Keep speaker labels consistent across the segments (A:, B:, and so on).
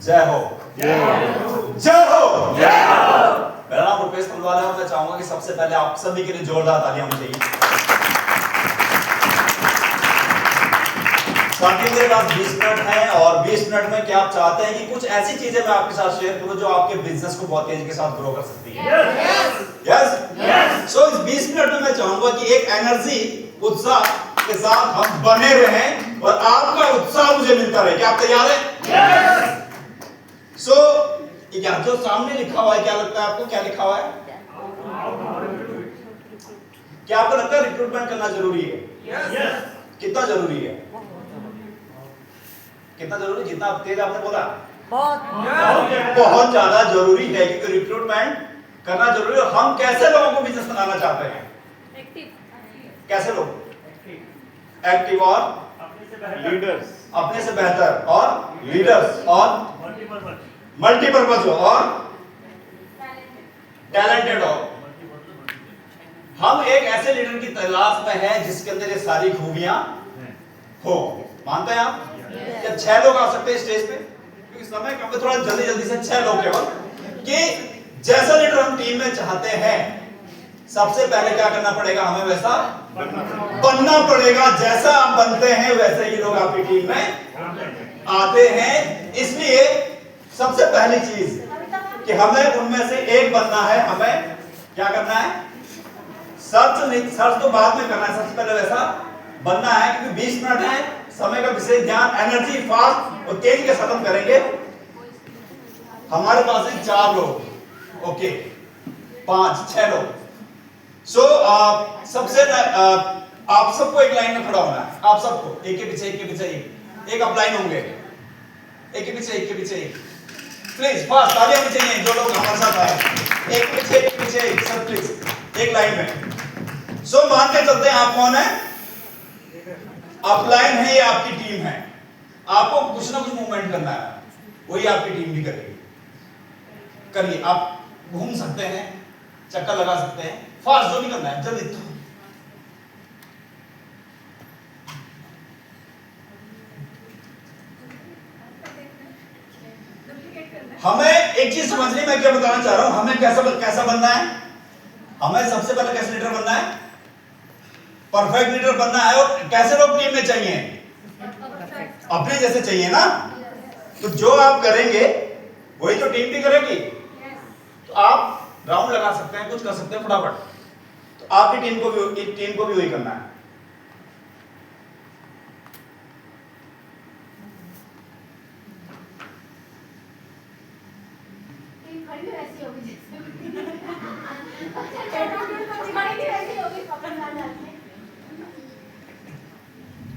A: जय हो, जय हो, जय हो, जय हो। मेरा नाम रुपेश तलवार है और मैं चाहूंगा कि सबसे पहले आप सभी के लिए जोरदार तालियां होनी चाहिए। साथियों मेरे पास 20 मिनट है और 20 मिनट में क्या आप चाहते हैं कि कुछ ऐसी चीजें मैं आपके साथ शेयर करूं जो आपके बिजनेस को बहुत तेजी के साथ ग्रो कर सकती है। यस। सो इस 20 मिनट में मैं चाहूंगा कि एक एनर्जी, उत्साह के साथ हम बने रहें और आपका उत्साह मुझे मिलता रहे। क्या आप तैयार हैं? सो क्या जो सामने लिखा हुआ है, क्या लगता है आपको? क्या लिखा हुआ है? क्या आपको लगता है रिक्रूटमेंट करना जरूरी है? कितना जरूरी है? कितना जरूरी? जितना तेज आपने बोला बहुत ज्यादा जरूरी है, क्योंकि रिक्रूटमेंट करना जरूरी है। हम कैसे लोगों को बिजनेस बनाना चाहते हैं? कैसे लोग? एक्टिव और
B: लीडर्स,
A: अपने से बेहतर और लीडर्स और मल्टीपर्पज हो और टैलेंटेड हो। हम एक ऐसे लीडर की तलाश में हैं जिसके अंदर ये सारी खूबियां हो। मानते हैं आप? क्या 6 लोग आ सकते हैं स्टेज पे? क्योंकि समय कम है, थोड़ा जल्दी से 6 लोग केवल, कि जैसा लीडर हम टीम में चाहते हैं सबसे पहले क्या करना पड़ेगा? हमें वैसा बनना पड़ेगा। जैसा आप बनते हैं वैसे ही लोग आपकी टीम में आते हैं। इसलिए सबसे पहली चीज कि हमें उनमें से एक बनना है। हमें क्या करना है? सर्च तो बाद में करना है, सबसे पहले वैसा बनना है। क्योंकि 20 मिनट है, समय का विशेष ध्यान, एनर्जी फास्ट और तेजी के खत्म करेंगे। हमारे पास है 4 लोग, ओके 5 6 लोग। सो सबसे आप सबको एक लाइन में खड़ा होना है। आप सबको एक के पीछे एक अप लाइन होंगे, एक के पीछे एक। प्लीज फास्ट तालियां होनी चाहिए जो लोग हमारे साथ आए। एक के पीछे एक, सब प्लीज एक लाइन में। सो मान के चलते हैं आप कौन है? अपलाइन है, ये आपकी टीम है। आपको कुछ ना कुछ मूवमेंट करना है, वही आपकी टीम भी करेगी। करिए, आप घूम सकते हैं, चक्कर लगा सकते हैं, फास्ट जो भी करना है जल्दी। हमें एक चीज समझनी, मैं क्या बताना चाह रहा हूं, हमें कैसा बनना है? हमें सबसे पहले कैसे लीडर बनना है? परफेक्ट लीडर बनना है। और कैसे लोग टीम में चाहिए? अपने जैसे चाहिए ना। तो जो आप करेंगे वही तो टीम भी करेगी। तो आप राउंड लगा सकते हैं, कुछ कर सकते हैं फटाफट। तो आपकी टीम को भी वही करना है।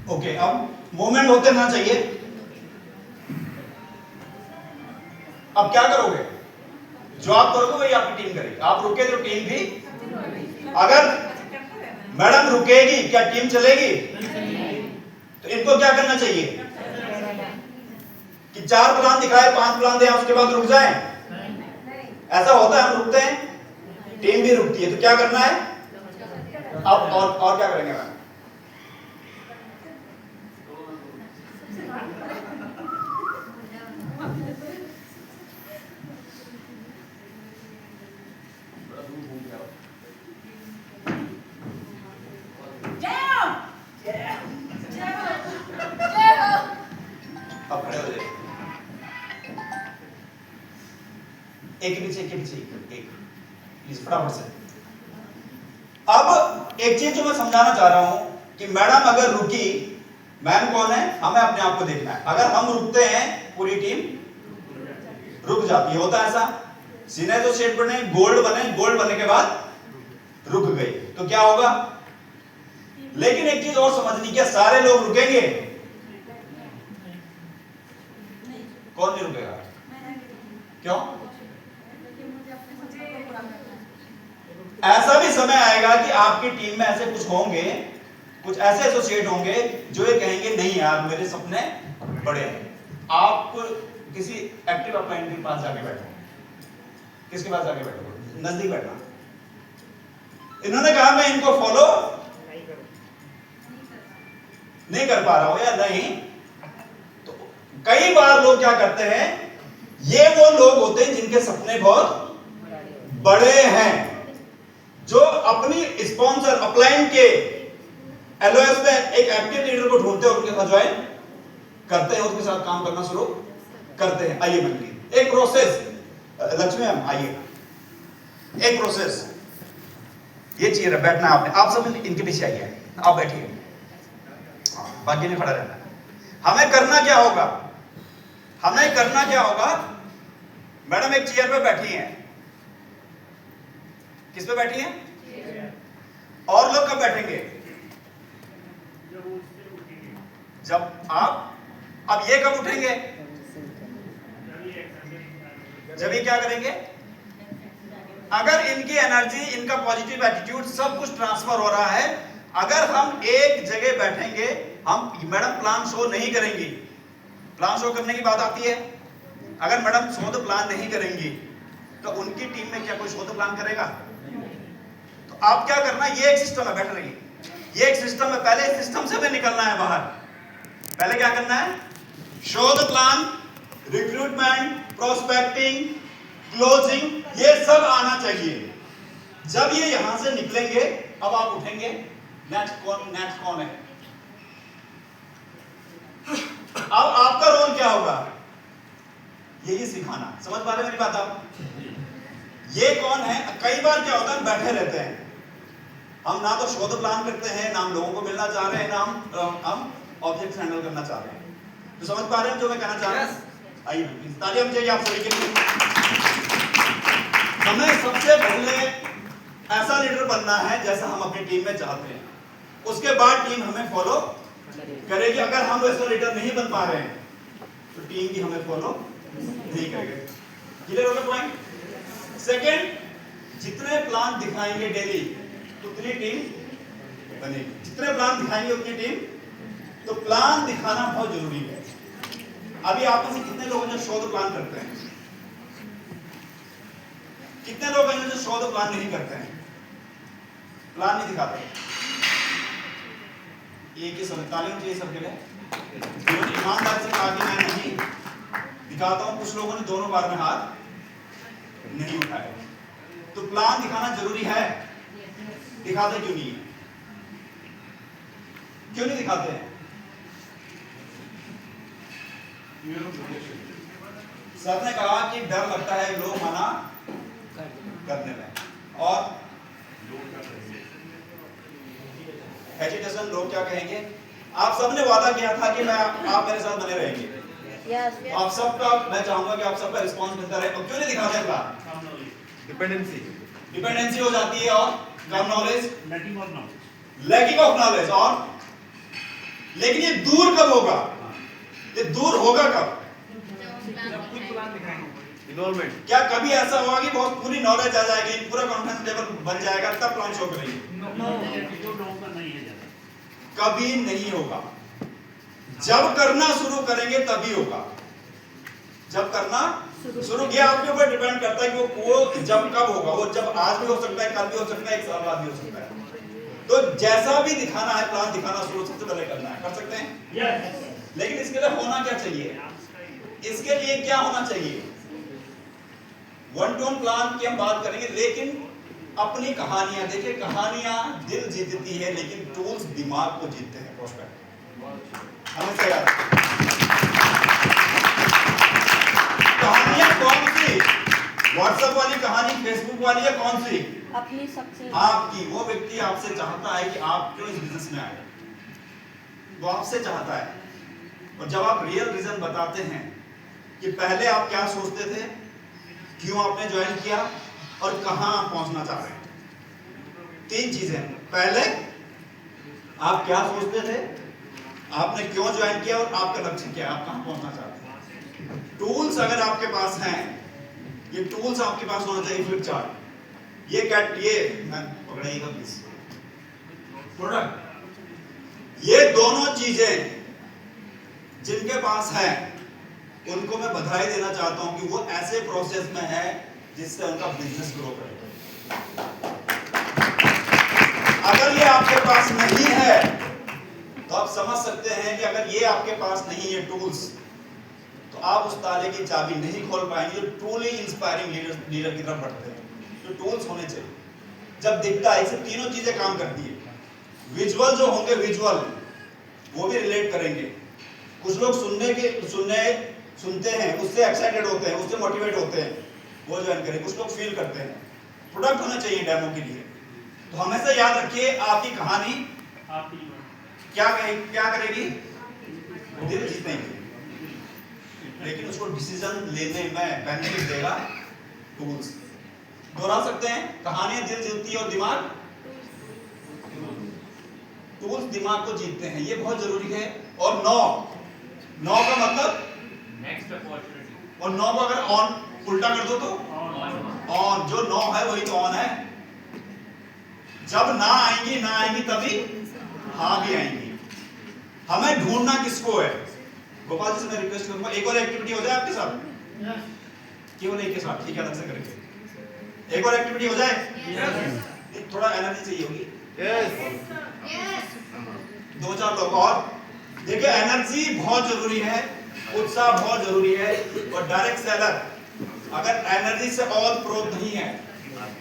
A: ओके, अब मूवमेंट होते रहना चाहिए। अब क्या करोगे? जो आप करोगे वही आपकी टीम करेगी। आप रुके तो टीम भी, अगर मैडम रुकेगी क्या टीम चलेगी? तो इनको क्या करना चाहिए कि 4 प्लान दिखाए, 5 प्लान दे, उसके बाद रुक जाएं? ऐसा होता है, हम रुकते हैं, टीम भी रुकती है। तो क्या करना है अब? और क्या करेंगे मैम? अब खड़े हो जाइए, एक के पीछे एक, प्लीज फटाफट से। अब एक चीज जो मैं समझाना चाह रहा हूं कि मैडम अगर रुकी, मैम कौन है? हमें अपने आप को देखना है। अगर हम रुकते हैं पूरी टीम रुक जाती है। होता है ऐसा? सीनियर तो शेड बने, गोल्ड बनने के बाद रुक गई, तो क्या होगा? लेकिन एक चीज और समझनी, क्या सारे लोग रुकेंगे? कौन नहीं रुकेगा? क्यों? ऐसा भी समय आएगा कि आपकी टीम में ऐसे कुछ होंगे, कुछ ऐसे एसोसिएट होंगे जो ये कहेंगे नहीं यार मेरे सपने बड़े हैं। आप किसी एक्टिव अपलाइन के पास जाके बैठो। किसके पास जाके बैठो? नजदीक बैठना। इन्होंने कहा मैं इनको फॉलो नहीं कर पा रहा हूं या नहीं। तो कई बार लोग क्या करते हैं ये वो लोग होते हैं जिनके सपने बहुत बड़े हैं, जो अपनी स्पॉन्सर अपलाइन के एलओएस में एक एक्टिव लीडर को ढूंढते हैं, उनके साथ ज्वाइन करते हैं, उसके साथ काम करना शुरू करते हैं। आइए मिलकर एक प्रोसेस, लक्ष्मी मैम आइए, एक प्रोसेस, ये चेयर है, बैठना है आपने, आप सब इनके पीछे आइए, आप बैठिए, बाकी ने खड़ा रहना है। हमें करना क्या होगा, हमें करना क्या होगा, मैडम एक चेयर पे बैठी हैं, किस पे बैठी हैं, और लोग कब बैठेंगे, जब आप, अब ये कब उठेंगे, जब ये क्या करेंगे, अगर इनकी एनर्जी, इनका पॉजिटिव एटीट्यूड सब कुछ ट्रांसफर हो रहा है। अगर हम एक जगह बैठेंगे, हम मैडम प्लान शो नहीं करेंगी, प्लान शो करने की बात आती है, अगर मैडम शोध प्लान नहीं करेंगी तो उनकी टीम में क्या कोई शोध प्लान करेगा। तो आप क्या करना, ये एक सिस्टम है, बैठ रही, ये एक सिस्टम है, पहले इस सिस्टम से हमें निकलना है बाहर। पहले क्या करना है, शोध प्लान, रिक्रूटमेंट, प्रोस्पेक्टिंग, क्लोजिंग, ये सब आना चाहिए। जब ये यहां से निकलेंगे, अब आप उठेंगे, नेक्स्ट कौन है, अब आपका रोल क्या होगा, यही सिखाना। समझ पा रहे मेरी बात आप, ये कौन है। कई बार क्या होता है, बैठे रहते हैं, हम ना तो शोध प्लान करते हैं, ना हम लोगों को मिलना चाह रहे हैं, ना हम ऑब्जेक्ट हैंडल करना चाह रहे हैं। तो समझ पा रहे हैं जो मैं कहना चाह रहा हूं। आइए तालियां हम चाहिए आप सभी के लिए। हमें सबसे पहले ऐसा लीडर बनना है जैसा हम अपनी टीम में चाहते हैं, उसके बाद टीम हमें फॉलो करेगी। अगर हम वैसा लीडर नहीं बन पा रहे हैं तो टीम भी हमें फॉलो नहीं करेगी। क्लियर हो गया पॉइंट। सेकंड, जितने प्लान दिखाएंगे डेली उतनी टीम बनेगी, जितने प्लान दिखाएंगे उतनी टीम। तो प्लान दिखाना बहुत जरूरी है। अभी आप में से कितने लोग जो शोध प्लान करते हैं, कितने लोग हैं जो शोध प्लान नहीं करते हैं, प्लान नहीं दिखाते। एक ही सब तालीम चाहिए सबके लिए। जिन्होंने ईमानदारी से कहा कि मैं नहीं दिखाता हूं, कुछ लोगों ने दोनों बार में हाथ नहीं उठाए। तो प्लान दिखाना जरूरी है, दिखाते क्यों नहीं है, क्यों नहीं दिखाते हैं। सर ने कहा कि डर लगता है लोग मना करने में, और एजुकेशन लोग क्या कहेंगे। आप सबने वादा किया था कि आप मेरे साथ बने रहेंगे। आप सबका मैं चाहूंगा कि आप सबका रिस्पांस मिलता रहे, तो क्यों नहीं दिखाते प्लान। डिपेंडेंसी हो जाती है, और कम नॉलेज, लैकिंग ऑफ नॉलेज। और लेकिन ये दूर कब होगा, ये दूर होगा कब, इन्वॉल्वमेंट। क्या कभी ऐसा होगा कि बहुत पूरी नॉलेज आ जाएगी, पूरा कॉन्फिडेंस लेवल बन जाएगा तब प्लान शो करेंगे। कभी नहीं होगा। जब करना शुरू करेंगे तभी होगा, जब करना शुरू किया। आपके ऊपर डिपेंड करता है कि वो जब कब होगा। वो जब आज भी हो सकता है, कल भी हो सकता है, एक साल बाद भी हो सकता है। तो जैसा भी दिखाना है, प्लान दिखाना शुरू सबसे पहले करना है, कर सकते हैं। लेकिन इसके लिए होना क्या चाहिए, इसके लिए क्या होना चाहिए। वन टू वन प्लान की हम बात करेंगे, लेकिन अपनी कहानियां देखिए। कहानियां दिल जीतती है, लेकिन टूल्स दिमाग को जीतते हैं। प्रोस्पेक्ट हमेशा याद। कहानियां कौन सी, व्हाट्सएप वाली कहानी, फेसबुक वाली, है कौन सी,
C: अपनी सबसे
A: आपकी। वो व्यक्ति आपसे चाहता है कि आप क्यों इस बिजनेस में आए, वो आपसे चाहता है। और जब आप रियल रीजन बताते हैं कि पहले आप क्या सोचते थे, क्यों आपने ज्वाइन किया, और कहां आप पहुंचना चाह रहे हैं। तीन चीजें, पहले आप क्या सोचते थे, आपने क्यों ज्वाइन किया, और आपका लक्ष्य क्या है, आप कहां पहुंचना चाहते हैं। टूल्स अगर आपके पास हैं, ये टूल्स आपके पास होना चाहिए। फ्लिप चार्ट, ये मैं पकड़ाइएगा प्लीज, प्रोडक्ट, ये दोनों चीजें जिनके पास है उनको मैं बधाई देना चाहता हूं कि वो ऐसे प्रोसेस में है जिससे उनका बिजनेस ग्रो करेगा। अगर ये आपके पास नहीं है तो आप समझ सकते हैं कि अगर ये आपके पास नहीं है टूल्स, तो तो आप उस ताले की चाबी नहीं खोल पाएंगे जो ट्रूली इंस्पायरिंग लीडर की तरफ बढ़ते हैं। तो टूल्स होने चाहिए। जब दिखता है, इससे तीनों चीजें काम करती है। विजुअल जो होंगे, विजुअल वो भी रिलेट करेंगे। कुछ लोग सुनते हैं, उससे एक्साइटेड होते हैं, उससे मोटिवेट होते हैं, वो ज्वाइन करें। कुछ लोग फील करते हैं। प्रोडक्ट होना चाहिए डेमो के लिए। तो हमेशा याद रखिए, आपकी कहानी क्या करेगी? दिल जीतेगी, लेकिन उसको डिसीजन लेने में बेनिफिट देगा टूल्स। दोहरा सकते हैं, कहानियां दिल जीतती है और दिमाग, टूल्स दिमाग को जीतते हैं। ये बहुत जरूरी है। और नौ का मतलब
B: नेक्स्ट अपॉर्चुनिटी,
A: और 9 को अगर ऑन उल्टा कर दो तो ऑन। जो 9 है वही तो ऑन है। जब ना आएंगी तभी हाँ भी आएंगी। हमें ढूंढना किसको है? गोपाल जी से मैं रिक्वेस्ट करूंगा, एक और एक्टिविटी हो जाए आपके साथ। केवल एक के साथ, ठीक है, अलग से करेंगे। एक और एक्टिविटी हो जाए। थोड़ा एनर्जी चाहिए होगी। दो चार लोग और। देखिए, एनर्जी बहुत जरूरी है, उत्साह बहुत जरूरी है। और डायरेक्ट सेलर अगर एनर्जी से और प्रोत नहीं है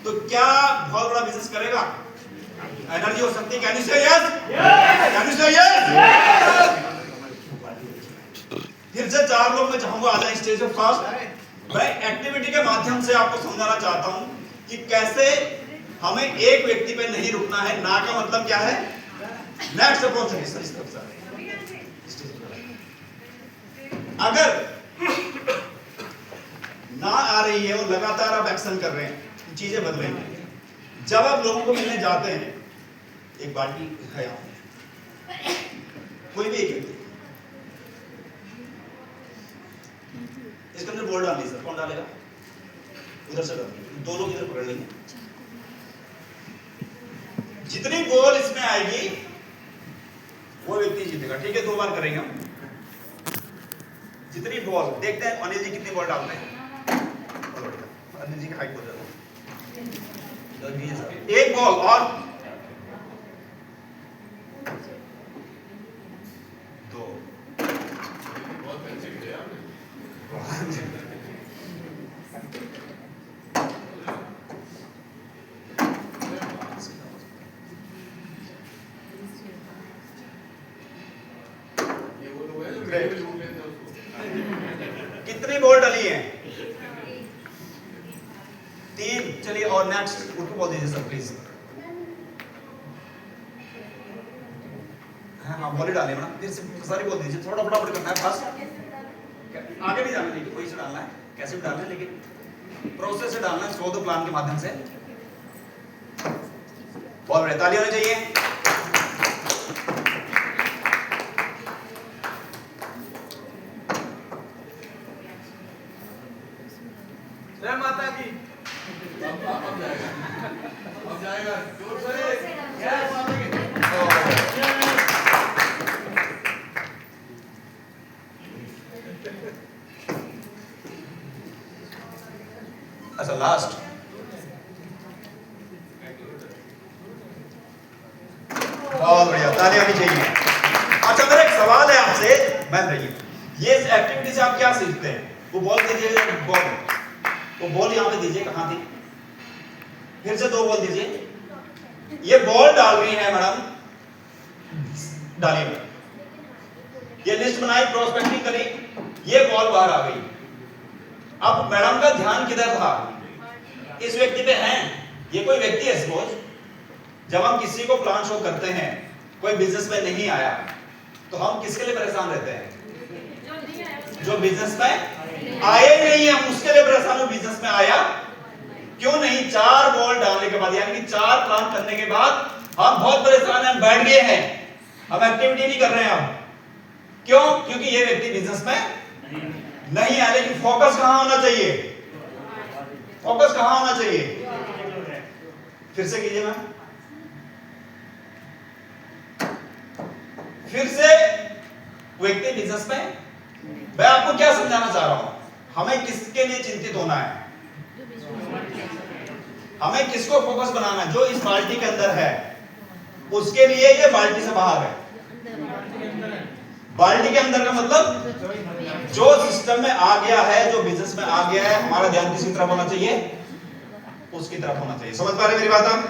A: तो क्या बहुत बड़ा बिजनेस करेगा? एनर्जी हो सकती है। कैन यू से यस? कैन यू से यस? फिर से 4 लोग मैं चाहूंगा आ जाए स्टेज पे फास्ट। मैं एक्टिविटी के माध्यम से आपको समझाना चाहता हूं कि कैसे हमें एक व्यक्ति पे नहीं रुकना है। ना का मतलब क्या है? नेक्स्ट अप्रोच है। इस तरफ से अगर ना आ रही है और लगातार आप एक्शन कर रहे हैं, चीजें बदलेंगी। जब आप लोगों को मिलने जाते हैं, एक बाल्टी है यहाँ, कोई भी एक व्यक्ति, इसके अंदर बॉल डाल दी सर, कौन डालेगा? उधर से डाल, 2 लोग इधर पकड़ लेंगे। जितनी बॉल इसमें आएगी वो व्यक्ति जीतेगा। ठीक है, 2 बार करेंगे हम। जितनी बॉल, देखते हैं अनिल जी कितनी बॉल डालते हैं। अनिल जी की हाइट बहुत ज्यादा है। एक बॉल और 2। कितनी बॉल डली है? 3। चलिए, और नेक्स्ट उनको बोल दीजिए सर प्लीज। हाँ, बॉल डाले ना, फिर से सारी बोल दीजिए। थोड़ा फटाफट करना है, फास्ट। आगे नहीं जाना, लेकिन वही से डालना है। कैसे भी डालना है, लेकिन प्रोसेस से डालना है, स्लो द प्लान के माध्यम से। बहुत बड़े ताली होनी चाहिए।
C: जय माता की। अब जाएगा जोर से। जय माता की।
A: अच्छा, लास्ट बहुत बढ़िया, ताली होनी चाहिए। अच्छा, मेरा एक सवाल है आपसे, मैं रहिए, ये इस एक्टिविटी से आप क्या सीखते हैं? वो बॉल दीजिए, वो बॉल यहाँ पे दीजिए। कहाँ थी? फिर से 2 बॉल दीजिए। ये बॉल डाल रही है मैडम, डालिए मैडम। ये लिस्ट बनाई, प्रोस्पेक्टिंग करी, ये बॉल बाहर आ गई। अब मैडम का ध्यान किधर था? इस व्यक्ति पे है। ये कोई व्यक्ति है सपोज। जब हम किसी को प्लान शो करते हैं, कोई बिजनेस में नहीं आया, तो हम किसके लिए परेशान रहते हैं? जो बिजनेस में आए नहीं है, हम उसके लिए परेशान हो। बिजनेस में आया क्यों नहीं? 4 बॉल डालने के बाद, यानी कि 4 प्लान करने के बाद हम बहुत परेशान हैं, हम बैठ गए हैं, हम एक्टिविटी नहीं कर रहे हैं। हम क्यों? क्योंकि ये व्यक्ति बिजनेस में नहीं है। लेकिन फोकस कहां होना चाहिए? फोकस कहां होना चाहिए? फिर से कीजिए मैम। फिर से व्यक्ति बिजनेस में। मैं आपको क्या समझाना चाह रहा हूं? हमें किसके लिए चिंतित होना है? हमें किसको फोकस बनाना है? जो इस बाल्टी के अंदर है उसके लिए। ये बाल्टी से बाहर है। बाल्टी के अंदर का मतलब जो सिस्टम में आ गया है, जो बिजनेस में आ गया है, हमारा ध्यान किसी तरफ होना चाहिए, उसकी तरफ होना चाहिए। समझ पा रहे मेरी बात आप?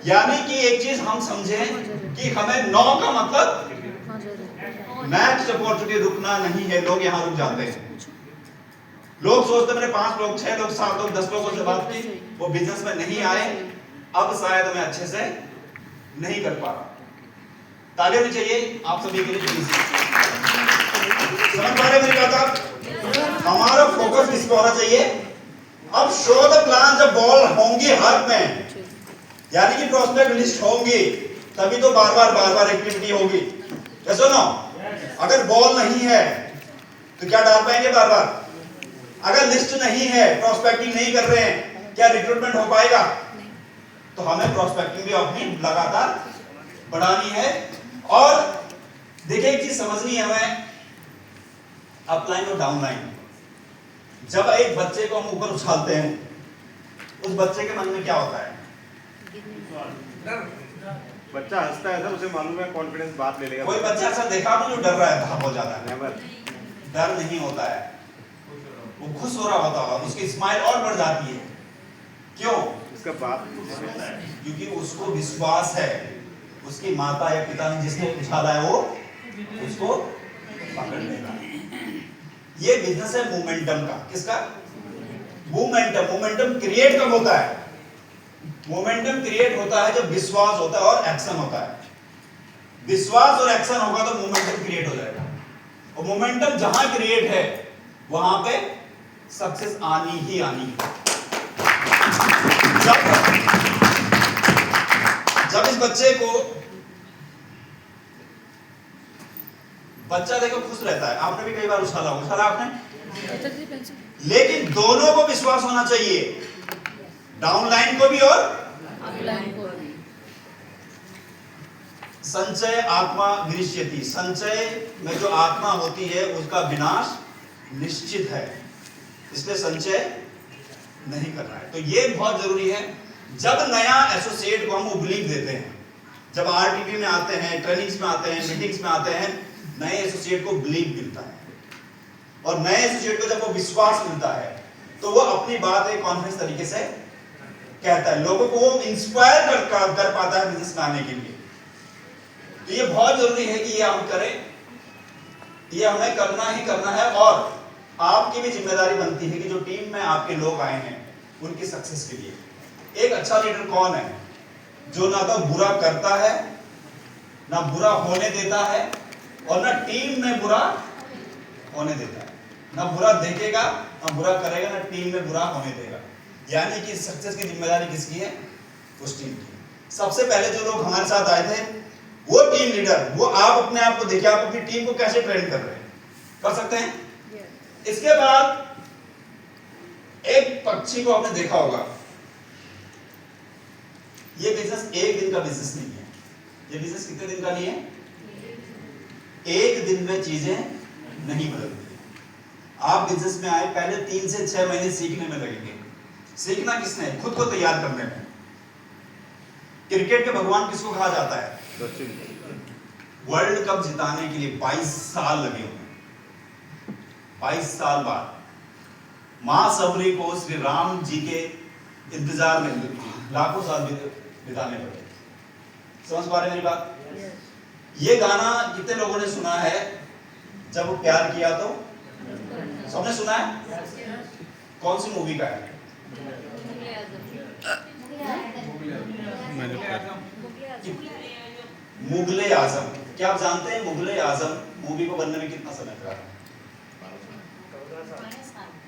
A: यानी कि एक चीज हम समझें कि हमें नो का मतलब नेक्स्ट अपॉर्चुनिटी रुकना नहीं है। लोग यहां रुक जाते हैं। लोग सोचते मैंने 5 लोग 6 लोग 7 लोग 10 लोगों से बात की, वो बिजनेस में नहीं आए, अब शायद मैं अच्छे से नहीं कर पा रहा। ताली होनी चाहिए आप सभी के लिए प्लीज। समझ पा रहे मेरी बात आप? हमारा फोकस किस पे होना चाहिए? अब शो द प्लान जब बॉल होंगी हाथ में, यानी कि प्रोस्पेक्ट लिस्ट होंगी, तभी तो बार बार एक्टिविटी होगी। कैसे नो? अगर बॉल नहीं है तो क्या डाल पाएंगे बार बार? अगर लिस्ट नहीं है, प्रोस्पेक्टिंग नहीं कर रहे हैं, क्या रिक्रूटमेंट हो पाएगा? तो हमें प्रोस्पेक्टिंग भी अपनी लगातार बढ़ानी है। और देखिए एक चीज समझनी है हमें, अपलाइन और डाउनलाइन। जब एक बच्चे को हम ऊपर उछालते हैं, उस बच्चे के मन में क्या होता है?
D: बच्चा हंसता है सर, उसे मालूम है कॉन्फिडेंस बात ले लेगा।
A: कोई बच्चा ऐसा देखा आपने जो डर रहा है बहुत ज्यादा?
D: नेवर।
A: डर नहीं होता है, वो खुश हो रहा होता है, उसकी स्माइल और बढ़ जाती है। क्यों?
D: इसका बात
A: क्योंकि उसको विश्वास है उसकी माता या पिता ने जिसको उछाला है वो उसको पकड़ लेगा। ये बिजनेस है मोमेंटम का। किसका? मोमेंटम। मोमेंटम क्रिएट कब होता है? मोमेंटम क्रिएट होता है जब विश्वास होता है और एक्शन होता है। विश्वास और एक्शन होगा तो मोमेंटम क्रिएट हो जाएगा। और मोमेंटम जहां क्रिएट है वहां पे सक्सेस आनी ही आनी है। जब इस बच्चे को, बच्चा देखो खुश रहता है, आपने भी कई बार उछाला आपने, लेकिन दोनों को विश्वास होना चाहिए, डाउनलाइन को भी और अपलाइन को भी। संचय आत्मा विनिश्यति, संचय में जो आत्मा होती है उसका विनाश निश्चित है, इसलिए संचय नहीं करना है। तो ये बहुत जरूरी है। जब नया एसोसिएट को हम बिलीव देते हैं, जब आरटीपी में आते हैं, ट्रेनिंग्स में आते हैं, मीटिंग्स में आते हैं, नए एसोसिएट को बिलीव मिलता है। और नए एसोसिएट को जब वो विश्वास मिलता है तो वो अपनी बात एक कॉन्फिडेंस तरीके से कहता है, लोगों को वो इंस्पायर कर पाता है बिजनेस में आने के लिए। तो ये बहुत जरूरी है कि ये हम करें, ये हमें करना ही करना है। और आपकी भी जिम्मेदारी बनती है कि जो टीम में आपके लोग आए हैं उनकी सक्सेस के लिए। एक अच्छा लीडर कौन है? जो ना तो बुरा करता है, ना बुरा होने देता है, और ना टीम में बुरा होने देता है। ना बुरा देखेगा, ना बुरा करेगा, ना टीम में बुरा होने देगा। यानी कि सक्सेस की जिम्मेदारी किसकी है? उस टीम की। सबसे पहले जो लोग हमारे साथ आए थे वो टीम लीडर, वो आप अपने आप को देखिए, आप अपनी टीम को कैसे ट्रेन कर रहे हैं, कर सकते हैं। इसके बाद एक पक्षी को आपने देखा होगा। ये बिजनेस एक दिन का बिजनेस नहीं है। ये बिजनेस कितने दिन का नहीं है? एक दिन में चीजें नहीं बदलती। आप बिजनेस में आए, पहले 3 से 6 महीने सीखने में लगेंगे। सीखना किसने? खुद को तैयार करने में। क्रिकेट के भगवान किसको कहा जाता है? वर्ल्ड कप जिताने के लिए 22 साल लगे हुए। 22 साल बाद मां सबरी को श्री राम जी के इंतजार में लाखों साल बिताने पड़े। समझ पा रहे मेरी बात? ये गाना कितने लोगों ने सुना है? जब वो प्यार किया तो सबने सुना है? कौन सी मूवी का है? मुगले आजम। क्या आप जानते हैं मुगले आजम मूवी को बनने में कितना समय लगा?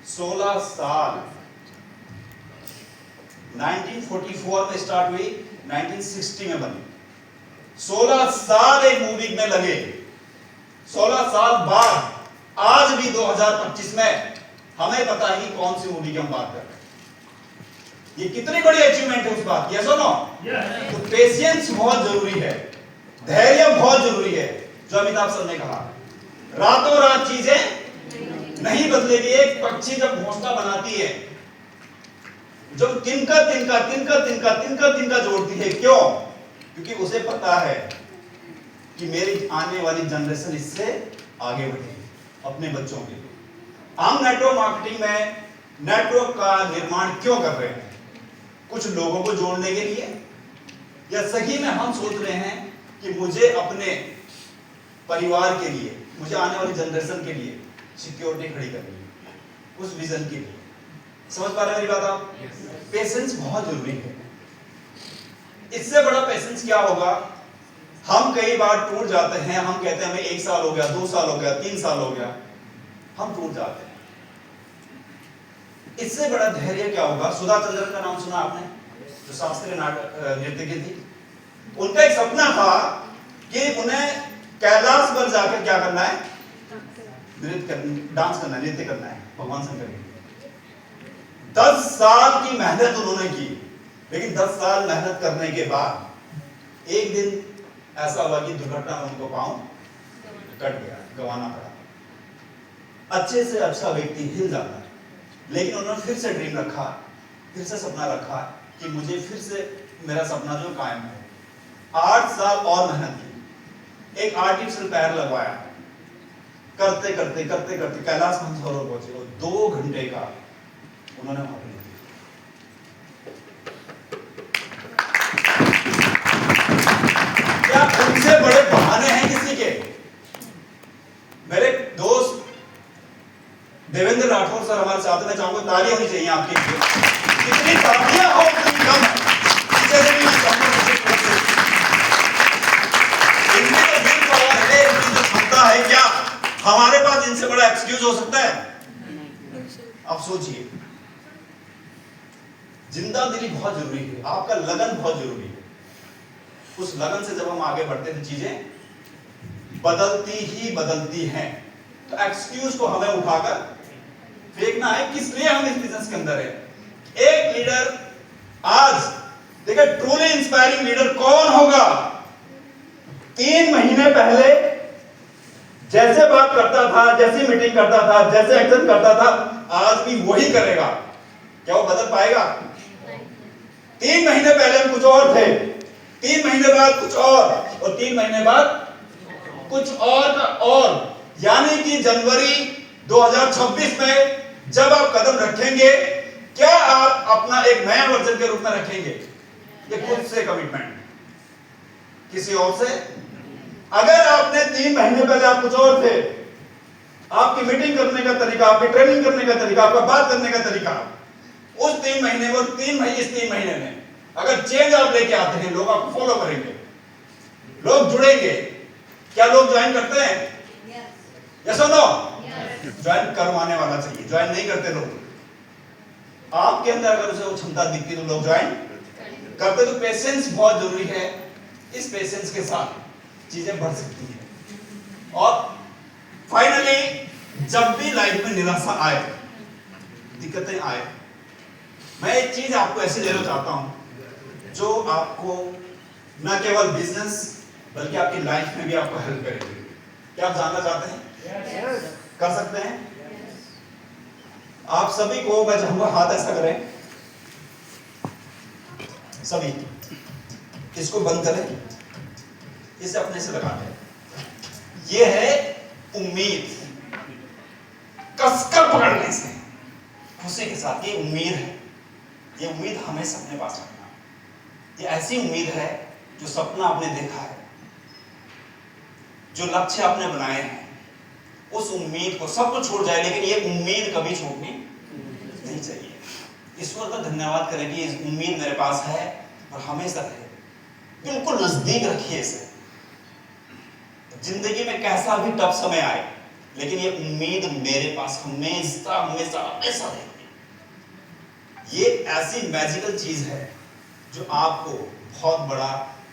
A: 16 साल। 1944 में स्टार्ट हुई, 1960 में बनी। 16 साल एक मूवी में लगे। 16 साल बाद आज भी 2025 में हमें पता है कि कौन सी मूवी की हम बात कर रहे हैं। ये कितनी बड़ी अचीवमेंट है उस बात की, ऐसा ना? तो पेशेंस बहुत जरूरी है, धैर्य बहुत जरूरी है। जो अमिताभ सर ने कहा, रातों रात चीजें नहीं बदलेगी। एक पक्षी जब घोंसला बनाती है, जब तिनका तिनका तिनका तिनका तिनका तिनका जोड़ती है, क्यों? क्योंकि उसे पता है कि मेरी आने वाली जनरेशन इससे आगे बढ़ेगी। अपने बच्चों के लिए। हम नेटवर्क मार्केटिंग में नेटवर्क का निर्माण क्यों कर रहे हैं? कुछ लोगों को जोड़ने के लिए, या सही में हम सोच रहे हैं कि मुझे अपने परिवार के लिए, मुझे आने वाली जनरेशन के लिए सिक्योरिटी खड़ी करनी है, उस विजन के लिए। समझ पा रहे हैं मेरी बात आप? पेशेंस बहुत जरूरी है। इससे बड़ा पेशेंस क्या होगा? हम कई बार टूट जाते हैं, हम कहते हैं हमें 1 साल हो गया, 2 साल हो गया, 3 साल हो गया, हम टूट जाते हैं। इससे बड़ा धैर्य क्या होगा? सुधा चंद्रन का नाम सुना आपने, जो शास्त्रीय नृत्य की थी। उनका एक सपना था कि उन्हें कैलाश पर जाकर क्या करना है? डांस करना है, नृत्य करना है भगवान शंकर के। 10 साल की मेहनत उन्होंने की, लेकिन 10 साल मेहनत करने के बाद एक दिन ऐसा हुआ कि दुर्घटना में उनको पांव कट गया, गंवाना पड़ा। अच्छे से अच्छा व्यक्ति हिल जाता है, लेकिन उन्होंने फिर से ड्रीम रखा, फिर से सपना रखा कि मुझे फिर से मेरा सपना जो कायम है। 8 साल और मेहनत की, एक आर्टिफिशियल पैर लगवाया, करते करते करते करते कैलाश मानसरोवर पहुंचे और 2 घंटे का उन्होंने वहां पर क्या उनसे बड़े बहाने हैं किसी के? मेरे दोस्त देवेंद्र राठौर सर हमारे साथ में, चाहूंगा ताली होनी चाहिए आपके लिए। कितनी तालियां हो उतनी कम है। इनकी तो दिल पावर है, इनकी तो क्षमता है, क्या हमारे पास इनसे बड़ा एक्सक्यूज हो सकता है? अब सोचिए, जिंदा दिली बहुत जरूरी है, आपका लगन बहुत जरूरी है। उस लगन से जब हम आगे बढ़ते हैं, चीजें बदलती ही बदलती हैं। तो एक्सक्यूज को हमें उठाकर फेंकना है। किस लिए हम इस बिजनेस के अंदर है? एक लीडर आज देखिए, ट्रूली इंस्पायरिंग लीडर कौन होगा? 3 महीने पहले जैसे बात करता था, जैसी मीटिंग करता था, जैसे एक्शन करता था, आज भी वही करेगा। क्या वो बदल पाएगा? 3 महीने पहले हम कुछ और थे, 3 महीने बाद कुछ और 3 महीने बाद कुछ और का और। यानी कि जनवरी 2026 में जब आप कदम रखेंगे, क्या आप अपना एक नया वर्जन के रूप में रखेंगे? ये खुद से कमिटमेंट, किसी और से। अगर आपने 3 महीने पहले आप कुछ और थे, आपकी मीटिंग करने का तरीका, आपकी ट्रेनिंग करने का तरीका, आपका बात करने का तरीका, उस 3 महीने में, इस 3 महीने में अगर चेंज आप लेके आते हैं, लोग आपको फॉलो करेंगे, लोग जुड़ेंगे। क्या लोग ज्वाइन करते हैं? यस और नो? ज्वाइन करवाने वाला चाहिए, ज्वाइन नहीं करते लोग। आपके अंदर अगर उसे वो क्षमता दिखती तो लोग ज्वाइन करते। तो पेशेंस बहुत जरूरी है। इस पेशेंस के साथ चीजें बढ़ सकती हैं। और फाइनली, जब भी लाइफ में निराशा आए, दिक्कतें आए, मैं एक चीज आपको ऐसे देना चाहता हूं जो आपको न केवल बिजनेस बल्कि आपकी लाइफ में भी आपको हेल्प करेगी। क्या आप जानना चाहते हैं? yes. कर सकते हैं? yes. आप सभी को मैं चाहूंगा हाथ ऐसा करें, सभी इसको बंद करें, इसे अपने से लगा दें। ये है उम्मीद, कसकर पकड़ने से, खुशी के साथ। ये उम्मीद है, ये उम्मीद हमेशा अपने पास रखना। ये ऐसी उम्मीद है जो सपना आपने देखा है, जो लक्ष्य आपने बनाए हैं, उस उम्मीद को सब कुछ छोड़ जाए, लेकिन ये उम्मीद कभी छोड़नी नहीं चाहिए। ईश्वर का धन्यवाद करें कि ये उम्मीद मेरे पास है और हमेशा रहे। बिल्कुल नजदीक रखिए इसे। जिंदगी में कैसा भी टफ समय आए, लेकिन ये उम्मीद मेरे पास हमेशा हमेशा हमेशा रहेगी। ये ऐसी मैजिकल चीज है जो आपको बहुत बड़ा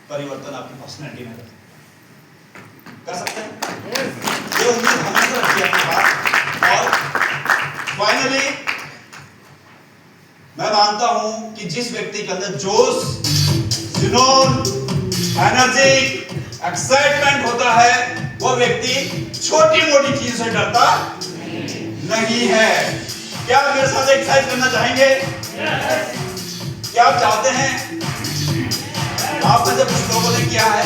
A: परिवर्तन आपकी पर्सनैलिटी में कर सकते हैं। ये उम्मीद हमेशा रखिए अपने पास। और फाइनली, मैं मानता हूं कि जिस व्यक्ति के अंदर जोश, जुनून, एनर्जी, एक्साइटमेंट होता है, वो व्यक्ति छोटी मोटी चीजों से डरता नहीं है। क्या आप मेरे साथ एक्साइट करना चाहेंगे? क्या आप चाहते हैं? आपने जब कुछ लोगों ने किया है,